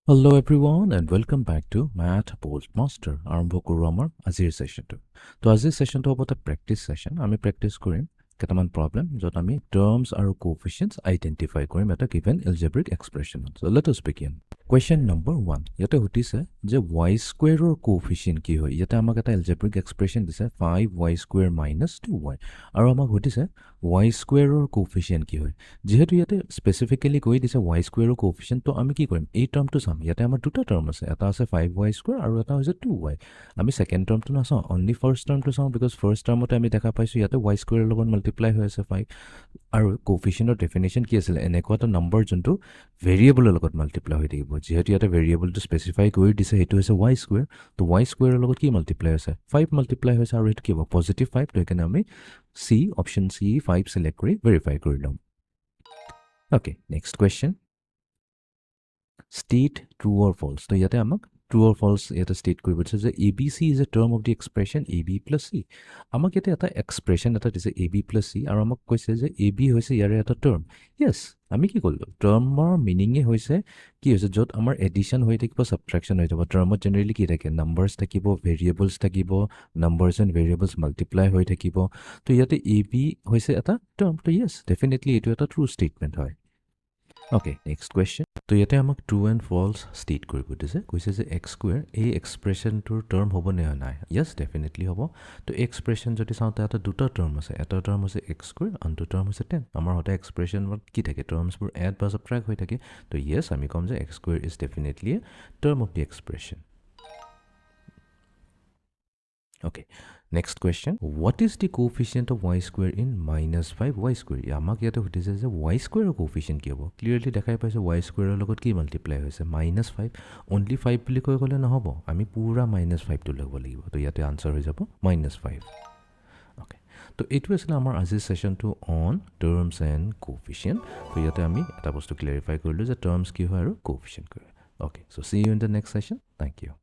Hello everyone and welcome back to Mathboltmaster. আৰম্ভ কৰো আমাৰ আজিৰ সেশনটো। তো আজিৰ সেশনটো হ'ব এটা প্ৰেক্টিস সেশন। আমি প্ৰেক্টিস কৰিম কেইটামান প্ৰবলেম যত আমি টাৰ্মস আৰু কোএফিচিয়েন্টস আইডেন্টিফাই কৰিম এটা given algebraic expression. So let us begin. Question number 1. ইয়াতে সুধিছে যে y square or coefficient কি হয়? ইয়াতে আমাক এটা algebraic expression দিছে 5y square minus 2y. আৰু আমাক সুধিছে y square or coefficient কি হয়? যেহেতু ইয়াতে স্পেসিফিক্যালি কৈ দিছে y square or coefficient তো আমি কি কৰিম? এই টাৰ্মটো চাম। ইয়াতে আমাৰ দুটা টাৰ্ম আছে। এটা আছে 5y square আৰু এটা হৈছে 2y. আমি সেকেন্ড টার্মটো নাচাওঁ, অনলি ফার্স্ট টার্মটো চাওঁ বিকজ ফার্স্ট টার্মতে আমি দেখা পাইছো ইয়াতে y square লগত মাল্টিপ্লাই হৈ আছে 5 আৰু কোএফিচিয়েন্টৰ ডেফিনিশন কি আছিল? এনেকুৱা এটা নম্বৰ যোনটো ভেৰিয়েবলৰ লগত মাল্টিপ্লাই হৈ থাকিব। যেহেতু ইয়াতে ভেৰিয়েবলটো স্পেসিফাই কৰি দিছে সেইটো হৈছে y square, তো y square লগত কি মাল্টিপ্লাই হৈছে? 5 মাল্টিপ্লাই হৈছে আৰু এটা কি হ'ব? পজিটিভ 5, তো এখানে আমি C অপশন C 5 সিলেক্ট কৰি ভেৰিফাই কৰি লম। Okay, next question. State true or false. So yate amak true or false yate state koribo diche je ABC is a term of the expression AB plus C. Amak yate eta expression eta dise AB plus C aru amak koise je AB hoise yare eta term. Yes, ami ki kollo term or meaning e hoise ki hoise jot amar addition hoi thakibo subtraction hoi jabo. Term generally ki thake numbers thakibo, variables thakibo, numbers and variables multiply hoi thakibo. To yate AB hoise eta term. To yes, definitely etu eta true statement hoy. Okay, next question. So yate amak true and false state koribo dise koise je x square a expression to term hobo ne nai? Yes, definitely hobo. To expression jodi saunta eta duta term ase, eta term ase x square and to term ase 10. Amar hota expression what ki thake terms bur add ba subtract hoi thake. To yes, ami kom je x square is definitely a term of the expression. Okay, next question. What is the coefficient of y square in minus 5y square? Yamak yate hutise je y square coefficient ki hobo? Clearly dekhai paise y square logot ki multiply hoise minus 5. Only 5 boli koi gole na hobo. Ami pura minus 5 to lagbo lagibo. To yate answer hoi jabo minus 5. Okay. So it was our azir session to on terms and coefficient. So yate ami eta bostu clarify korlu je terms ki hoy aru coefficient ki hoy. Okay. So see you in the next session. Thank you.